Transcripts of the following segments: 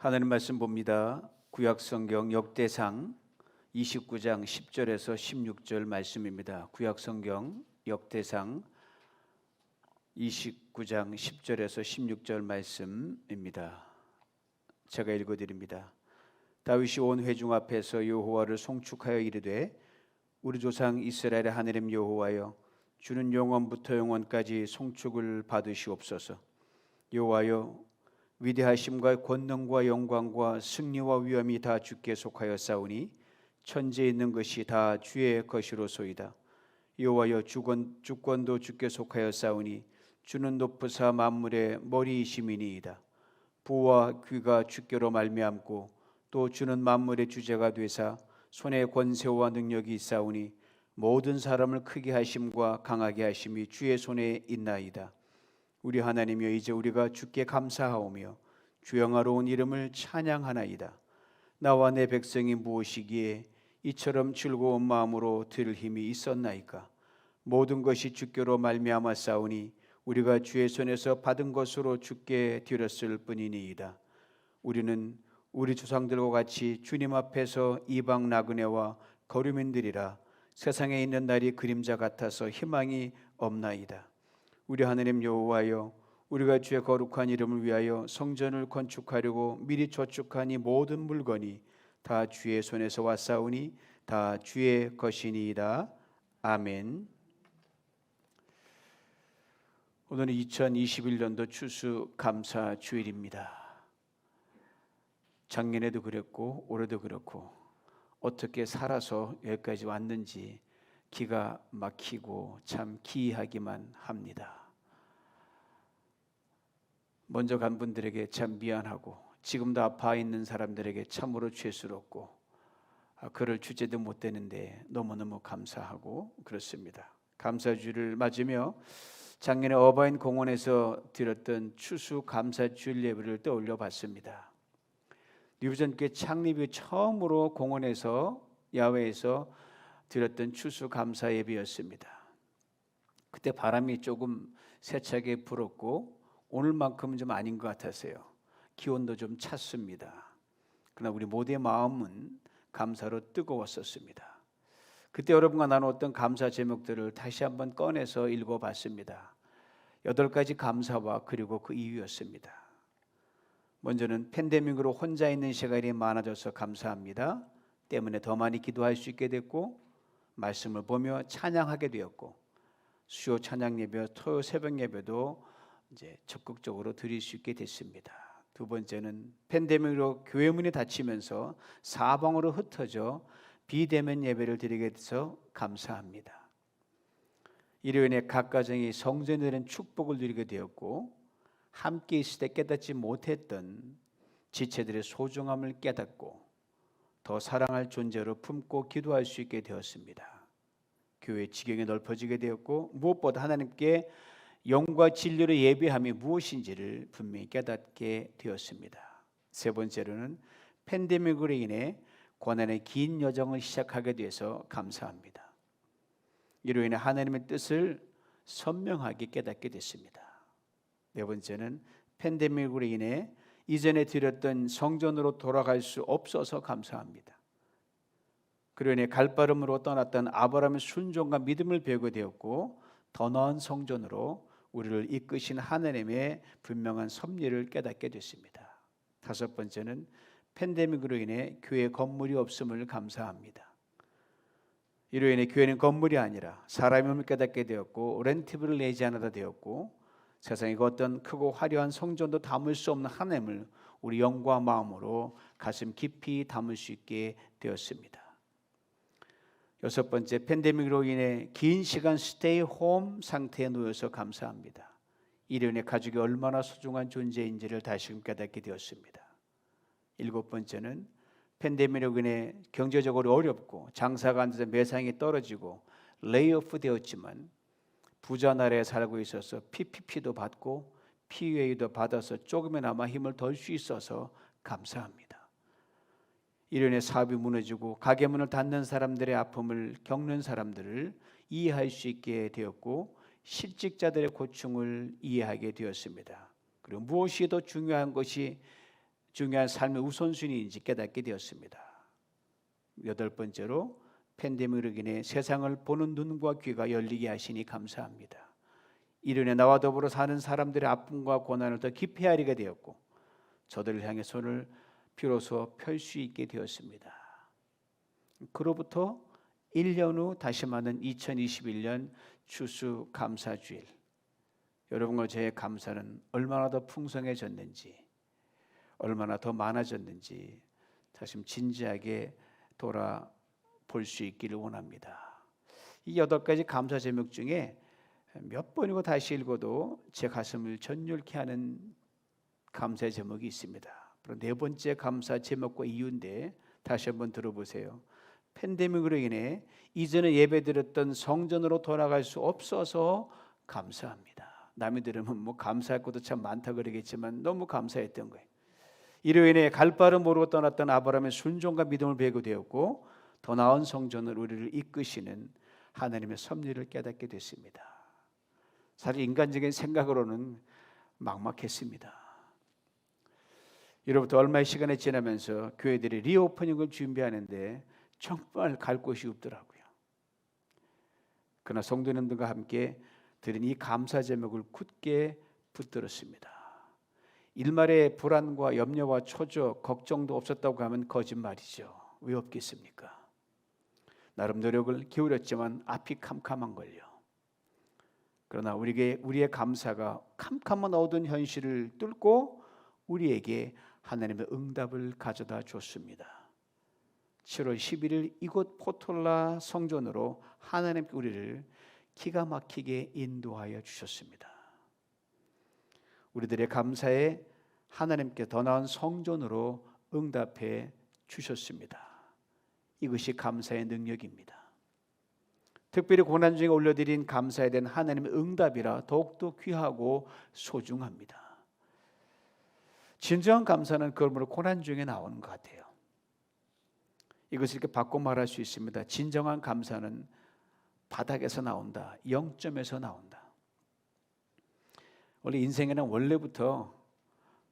하나님 말씀 봅니다. 구약성경 역대상 29장 10절에서 16절 말씀입니다. 구약성경 역대상 29장 10절에서 16절 말씀입니다. 제가 읽어드립니다. 다윗이 온 회중 앞에서 여호와를 송축하여 이르되 우리 조상 이스라엘의 하나님 여호와여, 주는 영원부터 영원까지 송축을 받으시옵소서. 여호와여, 위대하심과 권능과 영광과 승리와 위엄이 다 주께 속하여 싸우니 천지에 있는 것이 다 주의 것이로소이다. 여호와여, 주권도 주께 속하여 싸우니 주는 높으사 만물의 머리이심이니이다. 부와 귀가 주께로 말미암고 또 주는 만물의 주제가 되사 손에 권세와 능력이 있사오니 모든 사람을 크게 하심과 강하게 하심이 주의 손에 있나이다. 우리 하나님이여, 이제 우리가 주께 감사하오며 주 영화로운 이름을 찬양하나이다. 나와 내 백성이 무엇이기에 이처럼 즐거운 마음으로 들을 힘이 있었나이까. 모든 것이 주께로 말미암아 싸우니 우리가 주의 손에서 받은 것으로 주께 드렸을 뿐이니이다. 우리는 우리 조상들과 같이 주님 앞에서 이방 나그네와 거류민들이라 세상에 있는 날이 그림자 같아서 희망이 없나이다. 우리 하나님 여호와여, 우리가 주의 거룩한 이름을 위하여 성전을 건축하려고 미리 저축한 이 모든 물건이 다 주의 손에서 왔사오니 다 주의 것이니이다. 아멘. 오늘은 2021년도 추수감사 주일입니다. 작년에도 그랬고 올해도 그렇고 어떻게 살아서 여기까지 왔는지 기가 막히고 참 기이하기만 합니다. 먼저 간 분들에게 참 미안하고 지금도 아파 있는 사람들에게 참으로 죄스럽고 그럴 주제도 못 되는데 너무너무 감사하고 그렇습니다. 감사주를 맞으며 작년에 어바인 공원에서 드렸던 추수 감사주일 예배를 떠올려 봤습니다. 리브전교회 창립 후 처음으로 공원에서 야외에서 드렸던 추수 감사 예배였습니다. 그때 바람이 조금 세차게 불었고 오늘만큼은 좀 아닌 것 같았어요. 기온도 좀 찼습니다. 그러나 우리 모두의 마음은 감사로 뜨거웠었습니다. 그때 여러분과 나눴던 감사 제목들을 다시 한번 꺼내서 읽어봤습니다. 8가지 감사와 그리고 그 이유였습니다. 먼저는 팬데믹으로 혼자 있는 시간이 많아져서 감사합니다. 때문에 더 많이 기도할 수 있게 됐고 말씀을 보며 찬양하게 되었고 수요 찬양 예배, 토요 새벽 예배도 이제 적극적으로 드릴 수 있게 됐습니다. 두 번째는 팬데믹으로 교회 문이 닫히면서 사방으로 흩어져 비대면 예배를 드리게 돼서 감사합니다. 이로 인해 각 가정이 성전에 대한 축복을 누리게 되었고 함께 있을 때 깨닫지 못했던 지체들의 소중함을 깨닫고 더 사랑할 존재로 품고 기도할 수 있게 되었습니다. 교회의 지경이 넓어지게 되었고 무엇보다 하나님께 영과 진리로 예배함이 무엇인지를 분명히 깨닫게 되었습니다. 세 번째로는 팬데믹으로 인해 고난의 긴 여정을 시작하게 돼서 감사합니다. 이로 인해 하나님의 뜻을 선명하게 깨닫게 됐습니다. 네 번째는 팬데믹으로 인해 이전에 드렸던 성전으로 돌아갈 수 없어서 감사합니다. 그로 인해 갈바름으로 떠났던 아브라함의 순종과 믿음을 배우게 되었고 더 나은 성전으로 우리를 이끄신 하나님의 분명한 섭리를 깨닫게 됐습니다. 다섯 번째는 팬데믹으로 인해 교회 건물이 없음을 감사합니다. 이로 인해 교회는 건물이 아니라 사람임을 깨닫게 되었고 렌트비를 내지 않아도 되었고 세상에 어떤 크고 화려한 성전도 담을 수 없는 하나님을 우리 영과 마음으로 가슴 깊이 담을 수 있게 되었습니다. 여섯 번째, 팬데믹으로 인해 긴 시간 스테이 홈 상태에 놓여서 감사합니다. 이로 인해 가족이 얼마나 소중한 존재인지를 다시금 깨닫게 되었습니다. 일곱 번째는 팬데믹으로 인해 경제적으로 어렵고 장사가 안 돼서 매상이 떨어지고 레이오프 되었지만 부자 나라에 살고 있어서 PPP도 받고 PUA도 받아서 조금이나마 힘을 덜 수 있어서 감사합니다. 이로 인해 사업이 무너지고 가게 문을 닫는 사람들의 아픔을 겪는 사람들을 이해할 수 있게 되었고 실직자들의 고충을 이해하게 되었습니다. 그리고 무엇이 더 중요한 것이 중요한 삶의 우선순위인지 깨닫게 되었습니다. 8번째로 팬데믹으로 인해 세상을 보는 눈과 귀가 열리게 하시니 감사합니다. 이로 인해 나와 더불어 사는 사람들의 아픔과 고난을 더 깊이 알게 되었고 저들을 향해 손을 비로소 펼 수 있게 되었습니다. 그로부터 1년 후 다시 맞는 2021년 추수감사주일, 여러분과 저의 감사는 얼마나 더 풍성해졌는지, 얼마나 더 많아졌는지 다시 진지하게 돌아볼 수 있기를 원합니다. 이 8가지 감사 제목 중에 몇 번이고 다시 읽어도 제 가슴을 전율케 하는 감사 제목이 있습니다. 바로 4번째 감사 제목과 이유인데 다시 한번 들어보세요. 팬데믹으로 인해 이전에 예배드렸던 성전으로 돌아갈 수 없어서 감사합니다. 남이 들으면 뭐 감사할 것도 참 많다 그러겠지만 너무 감사했던 거예요. 이로 인해 갈 바를 모르고 떠났던 아브라함의 순종과 믿음을 배우게 되었고 더 나은 성전을 우리를 이끄시는 하나님의 섭리를 깨닫게 됐습니다. 사실 인간적인 생각으로는 막막했습니다. 이로부터 얼마의 시간이 지나면서 교회들이 리오프닝을 준비하는데 정말 갈 곳이 없더라고요. 그러나 성도님들과 함께 드린 이 감사 제목을 굳게 붙들었습니다. 일말의 불안과 염려와 초조, 걱정도 없었다고 하면 거짓말이죠. 왜 없겠습니까? 나름 노력을 기울였지만 앞이 캄캄한걸요. 그러나 우리의 감사가 캄캄한 어두운 현실을 뚫고 우리에게 하나님의 응답을 가져다 줬습니다. 7월 11일 이곳 포톨라 성전으로 하나님께 우리를 기가 막히게 인도하여 주셨습니다. 우리들의 감사에 하나님께 더 나은 성전으로 응답해 주셨습니다. 이것이 감사의 능력입니다. 특별히 고난 중에 올려드린 감사에 대한 하나님의 응답이라 더욱더 귀하고 소중합니다. 진정한 감사는 그러므로 고난 중에 나오는 것 같아요. 이것을 이렇게 바꿔 말할 수 있습니다. 진정한 감사는 바닥에서 나온다. 0점에서 나온다. 원래 인생에는 원래부터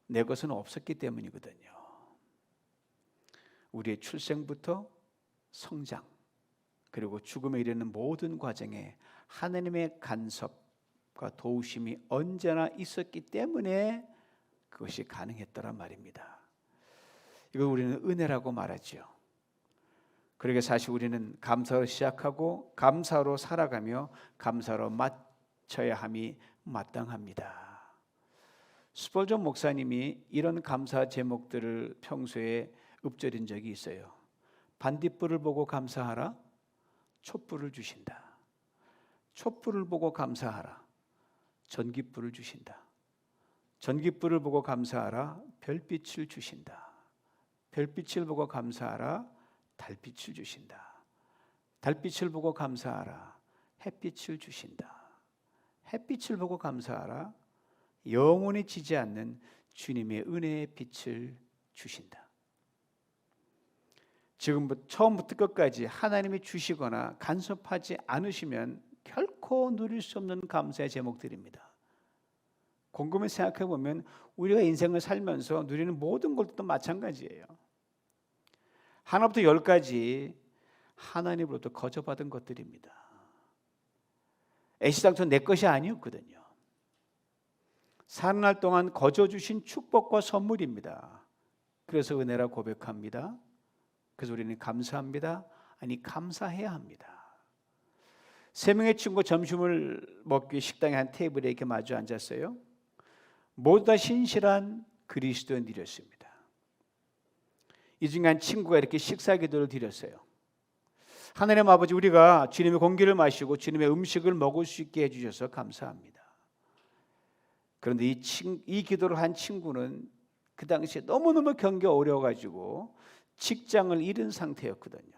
내 것은 없었기 때문이거든요. 우리의 출생부터 성장 그리고 죽음에 이르는 모든 과정에 하나님의 간섭과 도우심이 언제나 있었기 때문에 그것이 가능했더란 말입니다. 이걸 우리는 은혜라고 말하죠. 그러게 사실 우리는 감사로 시작하고 감사로 살아가며 감사로 마쳐야 함이 마땅합니다. 스펄전 목사님이 이런 감사 제목들을 평소에 읊조린 적이 있어요. 반딧불을 보고 감사하라, 촛불을 주신다. 촛불을 보고 감사하라, 전깃불을 주신다. 전깃불을 보고 감사하라, 별빛을 주신다. 별빛을 보고 감사하라, 달빛을 주신다. 달빛을 보고 감사하라, 햇빛을 주신다. 햇빛을 보고 감사하라, 영원히 지지 않는 주님의 은혜의 빛을 주신다. 지금부터 처음부터 끝까지 하나님이 주시거나 간섭하지 않으시면 결코 누릴 수 없는 감사의 제목들입니다. 곰곰이 생각해 보면 우리가 인생을 살면서 누리는 모든 것도 마찬가지예요. 하나부터 10까지 하나님으로부터 거저받은 것들입니다. 애시당초 내 것이 아니었거든요. 사는 날 동안 거저 주신 축복과 선물입니다. 그래서 은혜라 고백합니다. 그래서 우리는 감사합니다. 아니 감사해야 합니다. 3명의 친구 점심을 먹기 식당의 한 테이블에 이렇게 마주 앉았어요. 모두 다 신실한 그리스도인들이었습니다. 이 중에 한 친구가 이렇게 식사 기도를 드렸어요. 하나님 아버지, 우리가 주님의 공기를 마시고 주님의 음식을 먹을 수 있게 해주셔서 감사합니다. 그런데 이 기도를 한 친구는 그 당시에 너무너무 경기가 어려워가지고 직장을 잃은 상태였거든요.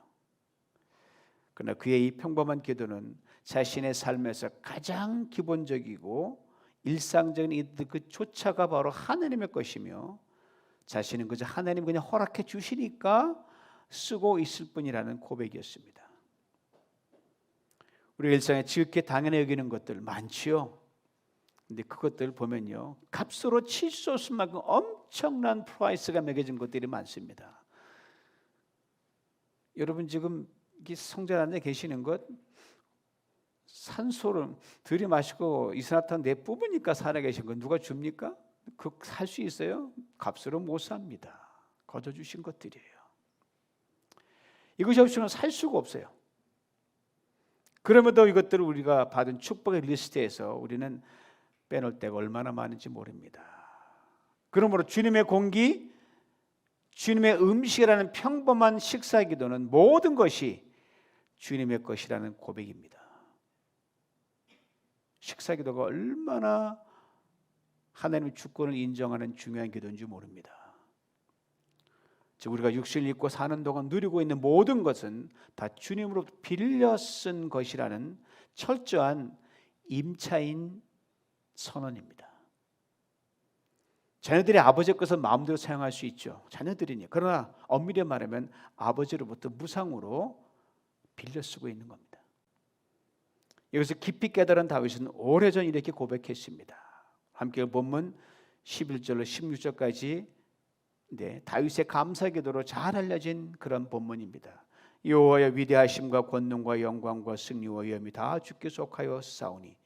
그러나 그의 이 평범한 기도는 자신의 삶에서 가장 기본적이고 일상적인 그조차가 바로 하나님의 것이며 자신은 그저 하나님 그냥 허락해 주시니까 쓰고 있을 뿐이라는 고백이었습니다. 우리 일상에 지극히 당연히 여기는 것들 많지요. 근데 그것들 보면요, 값으로 칠 수 없을 만큼 엄청난 프라이스가 매겨진 것들이 많습니다. 여러분 지금 성전 안에 계시는 것 산소를 들이마시고 이산화탄 내뿜으니까 살아계신 거 누가 줍니까? 그 살 수 있어요? 값으로 못 삽니다. 거둬주신 것들이에요. 이것이 없이는 살 수가 없어요. 그럼에도 이것들을 우리가 받은 축복의 리스트에서 우리는 빼놓을 때가 얼마나 많은지 모릅니다. 그러므로 주님의 공기, 주님의 음식이라는 평범한 식사 기도는 모든 것이 주님의 것이라는 고백입니다. 식사 기도가 얼마나 하나님의 주권을 인정하는 중요한 기도인지 모릅니다. 즉 우리가 육신을 입고 사는 동안 누리고 있는 모든 것은 다 주님으로부터 빌려 쓴 것이라는 철저한 임차인 선언입니다. 자녀들이 아버지의 것을 마음대로 사용할 수 있죠. 자녀들이니. 그러나 엄밀히 말하면 아버지로부터 무상으로 빌려 쓰고 있는 겁니다. 여기서 깊이 깨달은 다윗은 오래전 이렇게 고백했습니다. 함께 본문 11절로 16절까지 다윗의 감사기도로 잘 알려진 그런 본문입니다. 여호와의 위대하심과 권능과 영광과 승리와 위엄이 다 주께 속하여 싸우니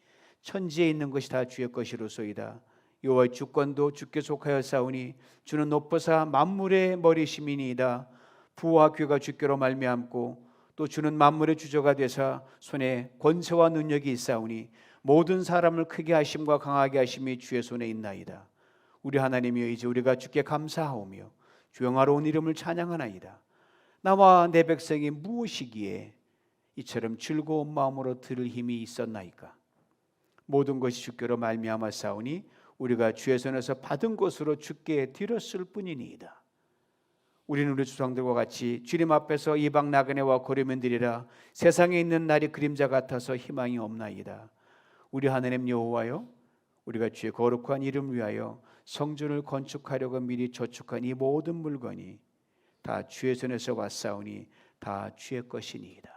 천지에 있는 것이 다 주의 것이로소이다. 여호와의 주권도 주께 속하여 싸우니 주는 높으사 만물의 머리심이니이다. 부와 귀가 주께로 말미암고 또 주는 만물의 주저가 되사 손에 권세와 능력이 있사오니 모든 사람을 크게 하심과 강하게 하심이 주의 손에 있나이다. 우리 하나님이여 이제 우리가 주께 감사하오며 주영화로운 이름을 찬양하나이다. 나와 내 백성이 무엇이기에 이처럼 즐거운 마음으로 들을 힘이 있었나이까. 모든 것이 주께로 말미암아 싸우니 우리가 주의 손에서 받은 것으로 주께 드렸을 뿐이니이다. 우리는 우리 조상들과 같이 주님 앞에서 이방 나그네와 고려민들이라 세상에 있는 날이 그림자 같아서 희망이 없나이다. 우리 하나님 여호와여 우리가 주의 거룩한 이름을 위하여 성전을 건축하려고 미리 저축한 이 모든 물건이 다 주의 손에서 왔사오니 다 주의 것이니이다.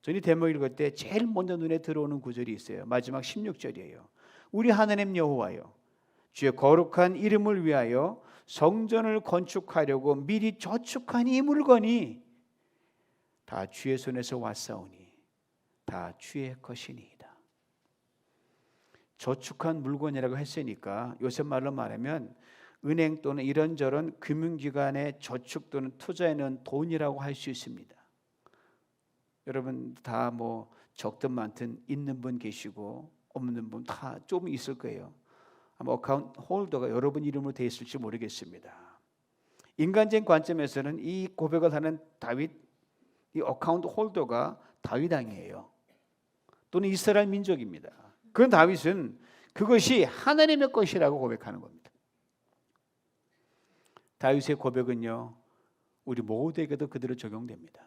저는 이 대목 읽을 때 제일 먼저 눈에 들어오는 구절이 있어요. 마지막 16절이에요. 우리 하나님 여호와여 주의 거룩한 이름을 위하여 성전을 건축하려고 미리 저축한 이 물건이 다 주의 손에서 왔사오니 다 주의 것이니이다. 저축한 물건이라고 했으니까 요새 말로 말하면 은행 또는 이런저런 금융기관에 저축 또는 투자해놓은 돈이라고 할 수 있습니다. 여러분 다 뭐 적든 많든 있는 분 계시고 없는 분 다 좀 있을 거예요. 아마 어카운트 홀더가 여러분 이름으로 되어 있을지 모르겠습니다. 인간적인 관점에서는 이 고백을 하는 다윗, 이 어카운트 홀더가 다윗 왕이에요. 또는 이스라엘 민족입니다. 그런 다윗은 그것이 하나님의 것이라고 고백하는 겁니다. 다윗의 고백은요, 우리 모두에게도 그대로 적용됩니다.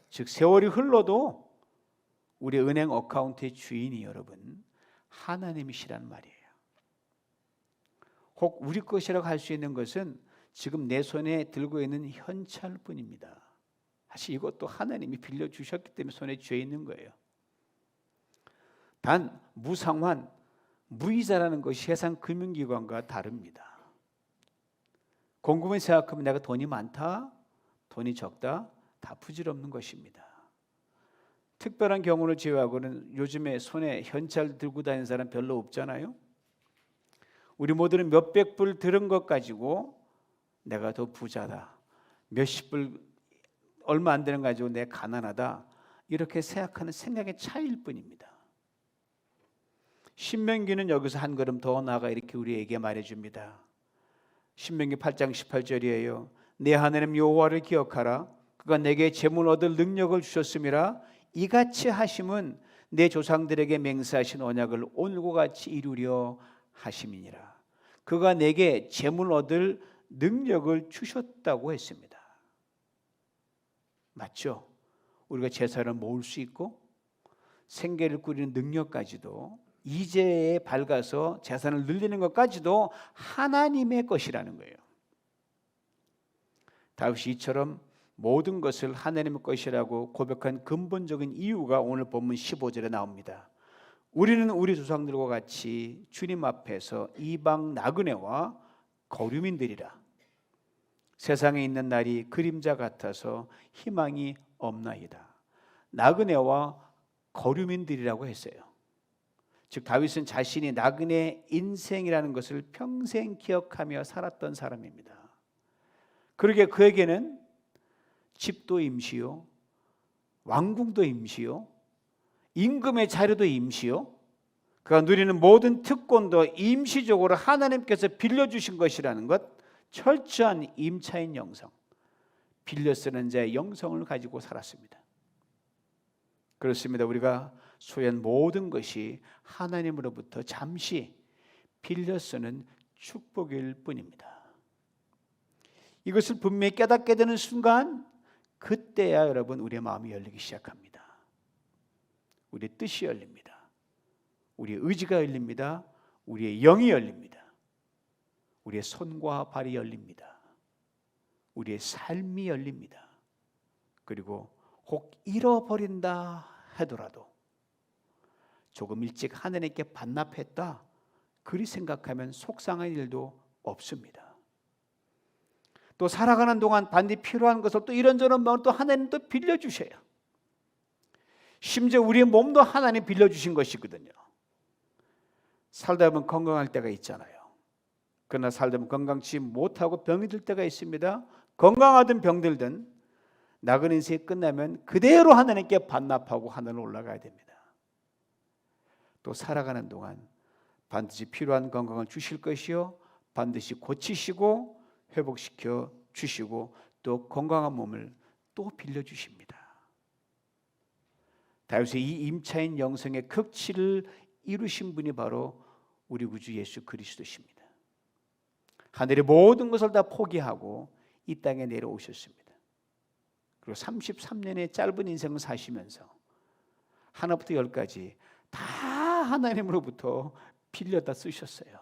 즉 세월이 흘러도 우리 은행 어카운트의 주인이 여러분 하나님이시란 말이에요. 혹 우리 것이라고 할 수 있는 것은 지금 내 손에 들고 있는 현찰뿐입니다. 사실 이것도 하나님이 빌려주셨기 때문에 손에 쥐어 있는 거예요. 단 무상환, 무이자라는 것이 세상 금융기관과 다릅니다. 곰곰이 생각하면 내가 돈이 많다, 돈이 적다, 다 부질없는 것입니다. 특별한 경우를 제외하고는 요즘에 손에 현찰 들고 다니는 사람 별로 없잖아요. 우리 모두는 몇백 불 들은 것 가지고 내가 더 부자다, 몇십 불 얼마 안 되는 거 가지고 내가 가난하다, 이렇게 생각하는 생각의 차이일 뿐입니다. 신명기는 여기서 한 걸음 더 나아가 이렇게 우리에게 말해줍니다. 신명기 8장 18절이에요. 내 하나님 여호와를 기억하라. 그가 내게 재물 얻을 능력을 주셨음이라. 이같이 하심은 내 조상들에게 맹세하신 언약을 오늘과 같이 이루려 하심이니라. 그가 내게 재물 얻을 능력을 주셨다고 했습니다. 맞죠? 우리가 제사를 모을 수 있고 생계를 꾸리는 능력까지도, 이제에 밝아서 재산을 늘리는 것까지도 하나님의 것이라는 거예요. 다윗이 이처럼 모든 것을 하나님의 것이라고 고백한 근본적인 이유가 오늘 본문 15절에 나옵니다. 우리는 우리 조상들과 같이 주님 앞에서 이방 나그네와 거류민들이라. 세상에 있는 날이 그림자 같아서 희망이 없나이다. 나그네와 거류민들이라고 했어요. 즉 다윗은 자신이 나그네 인생이라는 것을 평생 기억하며 살았던 사람입니다. 그러게 그에게는 집도 임시요, 왕궁도 임시요, 임금의 자료도 임시요, 그가 누리는 모든 특권도 임시적으로 하나님께서 빌려주신 것이라는 것, 철저한 임차인 영성, 빌려 쓰는 자의 영성을 가지고 살았습니다. 그렇습니다. 우리가 소유한 모든 것이 하나님으로부터 잠시 빌려 쓰는 축복일 뿐입니다. 이것을 분명히 깨닫게 되는 순간, 그때야 여러분 우리의 마음이 열리기 시작합니다. 우리의 뜻이 열립니다. 우리의 의지가 열립니다. 우리의 영이 열립니다. 우리의 손과 발이 열립니다. 우리의 삶이 열립니다. 그리고 혹 잃어버린다 하더라도 조금 일찍 하나님께 반납했다, 그리 생각하면 속상한 일도 없습니다. 또 살아가는 동안 반드시 필요한 것을 또 이런저런 마음을 또 하나님 또 빌려주셔요. 심지어 우리의 몸도 하나님 빌려주신 것이거든요. 살다 보면 건강할 때가 있잖아요. 그러나 살다 보면 건강치 못하고 병이 들 때가 있습니다. 건강하든 병들든 나그네 인생이 끝나면 그대로 하나님께 반납하고 하늘로 올라가야 됩니다. 또 살아가는 동안 반드시 필요한 건강을 주실 것이요, 반드시 고치시고 회복시켜 주시고 또 건강한 몸을 또 빌려주십니다. 다윗의 이 임차인 영성의 극치를 이루신 분이 바로 우리 구주 예수 그리스도십니다. 하늘의 모든 것을 다 포기하고 이 땅에 내려오셨습니다. 그리고 33년의 짧은 인생을 사시면서 하나부터 열까지 다 하나님으로부터 빌려다 쓰셨어요.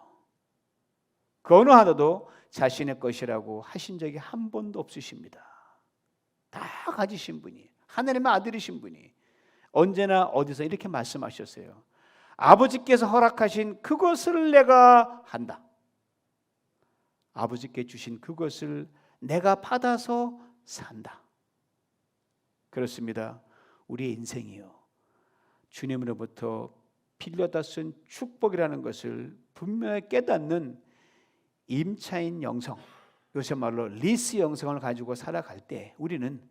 그 어느 하나도 자신의 것이라고 하신 적이 한 번도 없으십니다. 다 가지신 분이, 하나님의 아들이신 분이 언제나 어디서 이렇게 말씀하셨어요. 아버지께서 허락하신 그것을 내가 한다. 아버지께 주신 그것을 내가 받아서 산다. 그렇습니다. 우리의 인생이요, 주님으로부터 빌려다 쓴 축복이라는 것을 분명히 깨닫는 임차인 영성, 요새 말로 리스 영성을 가지고 살아갈 때 우리는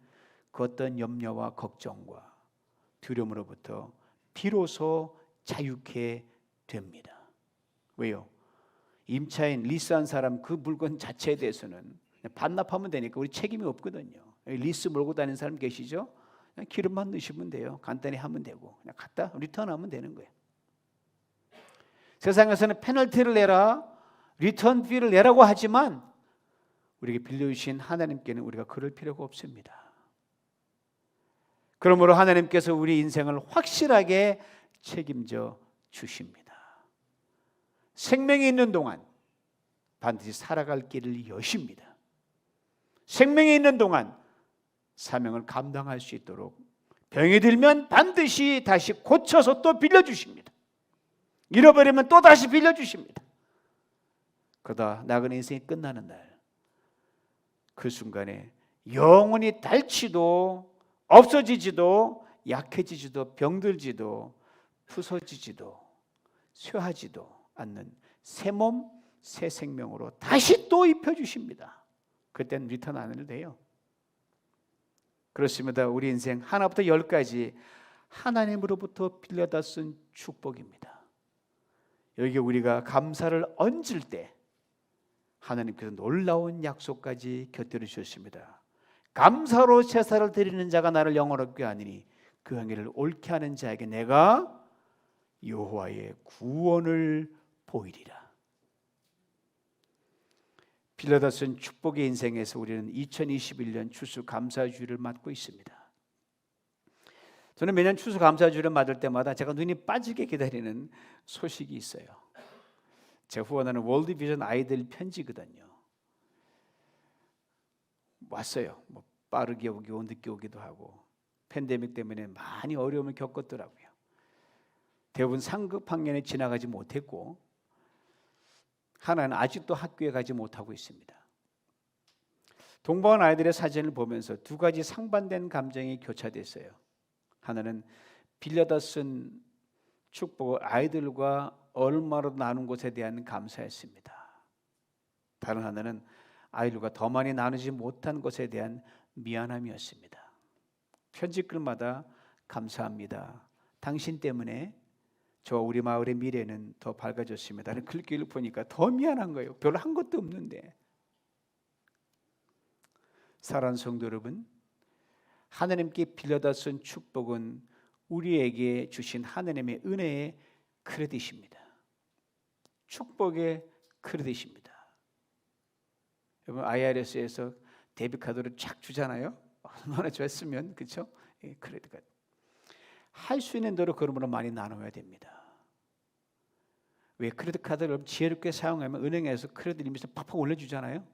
그 어떤 염려와 걱정과 두려움으로부터 비로소 자유케 됩니다. 왜요? 임차인 리스한 사람 그 물건 자체에 대해서는 반납하면 되니까 우리 책임이 없거든요. 리스 몰고 다니는 사람 계시죠? 그냥 기름만 넣으시면 돼요. 간단히 하면 되고 그냥 갖다 리턴하면 되는 거예요. 세상에서는 페널티를 내라, 리턴 피를 내라고 하지만 우리에게 빌려주신 하나님께는 우리가 그럴 필요가 없습니다. 그러므로 하나님께서 우리 인생을 확실하게 책임져 주십니다. 생명이 있는 동안 반드시 살아갈 길을 여십니다. 생명이 있는 동안 사명을 감당할 수 있도록 병이 들면 반드시 다시 고쳐서 또 빌려주십니다. 잃어버리면 또 다시 빌려주십니다. 그러다 나그네 인생이 끝나는 날, 그 순간에 영원히 닳지도 없어지지도 약해지지도 병들지도 부서지지도 쇠하지도 않는 새 몸, 새 생명으로 다시 또 입혀주십니다. 그때는 리턴 안 해도 돼요. 그렇습니다. 우리 인생 하나부터 열까지 하나님으로부터 빌려다 쓴 축복입니다. 여기 우리가 감사를 얹을 때 하나님께서 놀라운 약속까지 곁들여 주셨습니다. 감사로 제사를 드리는 자가 나를 영원롭게 하니니 그 행위를 옳게 하는 자에게 내가 여호와의 구원을 보이리라. 빌려다 쓴 축복의 인생에서 우리는 2021년 추수감사주일을 맞고 있습니다. 저는 매년 추수감사주일을 맞을 때마다 제가 눈이 빠지게 기다리는 소식이 있어요. 제가 후원하는 월드비전 아이들 편지거든요. 왔어요. 뭐 빠르게 오기도 늦게 오기도 하고 팬데믹 때문에 많이 어려움을 겪었더라고요. 대부분 상급 학년에 지나가지 못했고 하나는 아직도 학교에 가지 못하고 있습니다. 동방한 아이들의 사진을 보면서 두 가지 상반된 감정이 교차됐어요. 하나는 빌려다 쓴 축복을 아이들과 얼마로 나눈 것에 대한 감사였습니다. 다른 하나는 아이들과 더 많이 나누지 못한 것에 대한 미안함이었습니다. 편지글마다 감사합니다. 당신 때문에 저 우리 마을의 미래는 더 밝아졌습니다. 글귀를 보니까 더 미안한 거예요. 별로 한 것도 없는데. 사랑하는 성도 여러분, 하나님께 빌려다 쓴 축복은 우리에게 주신 하나님의 은혜의 크레딧입니다. 축복의 크레딧입니다. 여러분 IRS에서 데비카드를 쫙 주잖아요. 얼마나 좋았으면, 그렇죠? 크레딧 카드. 할 수 있는 대로 그러므로 많이 나눠야 됩니다. 왜 크레딧 카드를 지혜롭게 사용하면 은행에서 크레딧 리밋을 팍팍 올려주잖아요.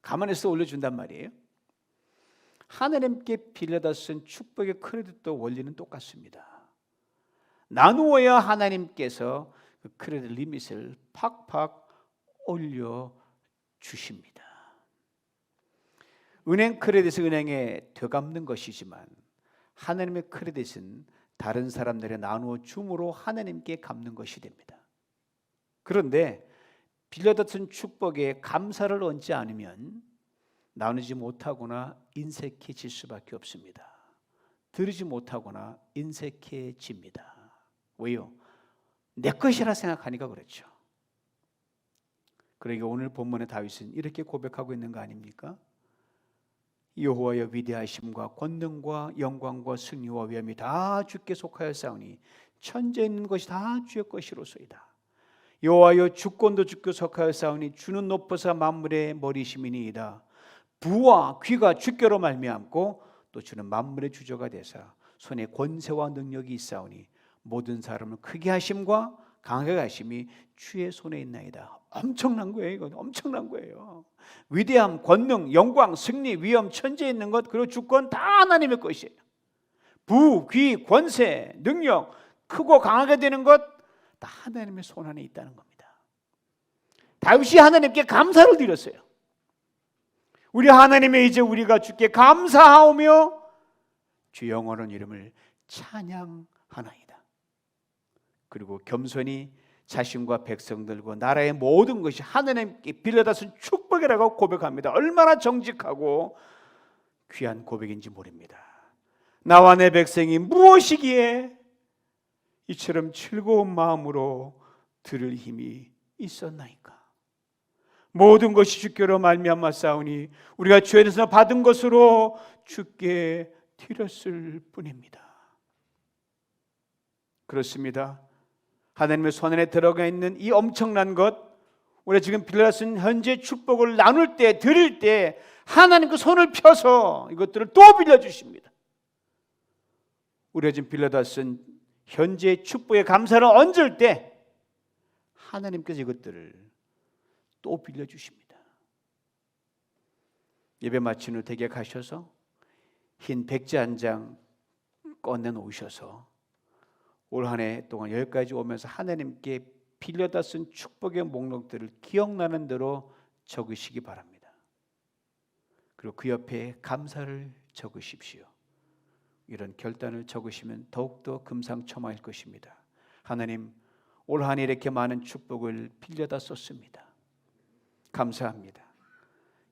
가만히 있어 올려준단 말이에요. 하나님께 빌려다 쓴 축복의 크레딧도 원리는 똑같습니다. 나누어야 하나님께서 그 크레딧 리밋을 팍팍 올려주십니다. 은행 크레딧은 은행에 되갚는 것이지만 하나님의 크레딧은 다른 사람들에 나누어 줌으로 하나님께 갚는 것이 됩니다. 그런데 빌려다 쓴 축복에 감사를 얹지 않으면 나누지 못하거나 인색해질 수밖에 없습니다. 들으지 못하거나 인색해집니다. 왜요? 내 것이라 생각하니까 그렇죠. 그러니까 오늘 본문의 다윗은 이렇게 고백하고 있는 거 아닙니까? 여호와여 위대하심과 권능과 영광과 승리와 위엄이 다 주께 속하였사오니 천지에 있는 것이 다 주의 것이로소이다. 여호와여 주권도 주께 속하였사오니 주는 높으사 만물의 머리심이니이다. 부와 귀가 주께로 말미암고 또 주는 만물의 주저가 되사 손에 권세와 능력이 있사오니 모든 사람을 크게 하심과 강하게 하심이 주의 손에 있나이다. 엄청난 거예요. 이건 엄청난 거예요. 위대함, 권능, 영광, 승리, 위엄, 천지에 있는 것 그리고 주권 다 하나님의 것이에요. 부, 귀, 권세, 능력, 크고 강하게 되는 것 다 하나님의 손 안에 있다는 겁니다. 다윗이 하나님께 감사를 드렸어요. 우리 하나님의 이제 우리가 주께 감사하오며 주 영원한 이름을 찬양하나이다. 그리고 겸손히 자신과 백성들과 나라의 모든 것이 하나님께 빌려다 쓴 축복이라고 고백합니다. 얼마나 정직하고 귀한 고백인지 모릅니다. 나와 내 백성이 무엇이기에 이처럼 즐거운 마음으로 들을 힘이 있었나이까. 모든 것이 주께로 말미암아 싸우니 우리가 주에서 받은 것으로 주께 드렸을 뿐입니다. 그렇습니다. 하나님의 손 안에 들어가 있는 이 엄청난 것, 우리가 지금 빌려다 쓴 현재 축복을 나눌 때, 드릴 때 하나님 그 손을 펴서 이것들을 또 빌려주십니다. 우리가 지금 빌려다 쓴 현재 축복의 감사를 얹을 때 하나님께서 이것들을 또 빌려주십니다. 예배 마친 후 댁에 가셔서 흰 백지 한 장 꺼내놓으셔서 올 한 해 동안 여기까지 오면서 하나님께 빌려다 쓴 축복의 목록들을 기억나는 대로 적으시기 바랍니다. 그리고 그 옆에 감사를 적으십시오. 이런 결단을 적으시면 더욱더 금상첨화일 것입니다. 하나님, 올 한 해 이렇게 많은 축복을 빌려다 썼습니다. 감사합니다.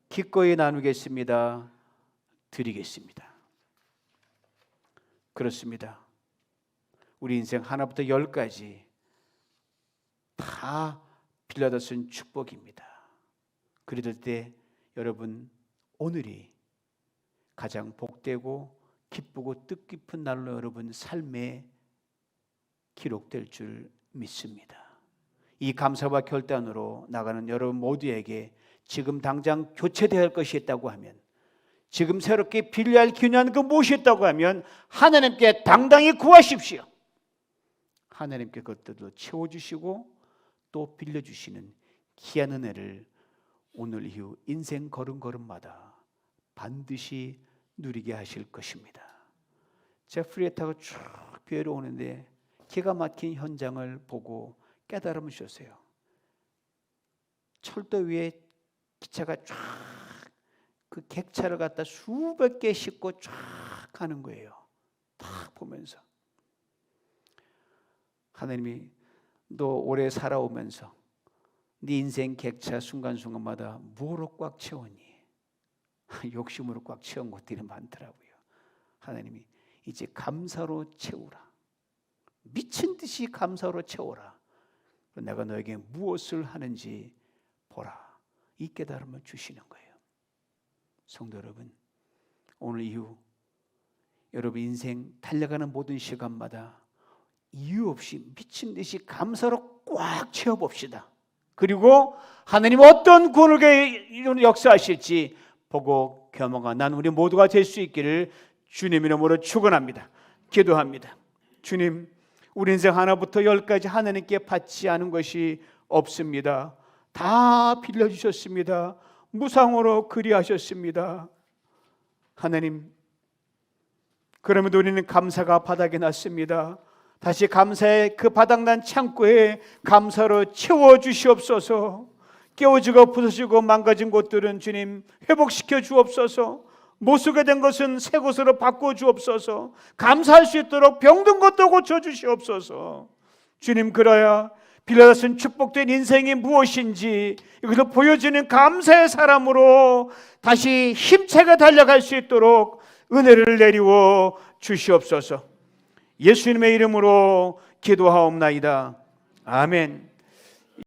기꺼이 나누겠습니다. 드리겠습니다. 그렇습니다. 우리 인생 하나부터 10까지 다 빌려다 쓴 축복입니다. 그럴 때 여러분, 오늘이 가장 복되고 기쁘고 뜻깊은 날로 여러분 삶에 기록될 줄 믿습니다. 이 감사와 결단으로 나가는 여러분 모두에게 지금 당장 교체되어야 할 것이 있다고 하면, 지금 새롭게 빌려야 할 귀한 그 무엇이 있다고 하면 하나님께 당당히 구하십시오. 하나님께 그것들도 채워주시고 또 빌려주시는 귀한 은혜를 오늘 이후 인생 걸음걸음마다 반드시 누리게 하실 것입니다. 제가 프리에 타고 쭉 교회로 오는데 기가 막힌 현장을 보고 깨달음을 주셨어요. 철도 위에 기차가 쫙 그 객차를 갖다 수백 개 싣고 쫙 가는 거예요. 딱 보면서 하나님이 너 오래 살아오면서 네 인생 객차 순간순간마다 무엇으로 꽉 채웠니? 욕심으로 꽉 채운 것들이 많더라고요. 하나님이 이제 감사로 채우라. 미친 듯이 감사로 채워라. 내가 너에게 무엇을 하는지 보라. 이 깨달음을 주시는 거예요. 성도 여러분, 오늘 이후 여러분 인생 달려가는 모든 시간마다 이유 없이 미친 듯이 감사로 꽉 채워봅시다. 그리고 하나님 어떤 구원을 역사하실지 보고 겸허가 난 우리 모두가 될 수 있기를 주님 이름으로 축원합니다. 기도합니다. 주님, 우리 인생 하나부터 열까지 하나님께 받지 않은 것이 없습니다. 다 빌려주셨습니다. 무상으로 그리하셨습니다. 하나님, 그러면도 우리는 감사가 바닥에 났습니다. 다시 감사의 그 바닥난 창고에 감사로 채워주시옵소서. 깨어지고 부서지고 망가진 곳들은 주님 회복시켜 주옵소서. 못쓰게 된 것은 새 것으로 바꿔 주옵소서. 감사할 수 있도록 병든 것도 고쳐 주시옵소서. 주님, 그래야 빌려받은 축복된 인생이 무엇인지 이것을 보여주는 감사의 사람으로 다시 힘차게 달려갈 수 있도록 은혜를 내리워 주시옵소서. 예수님의 이름으로 기도하옵나이다. 아멘.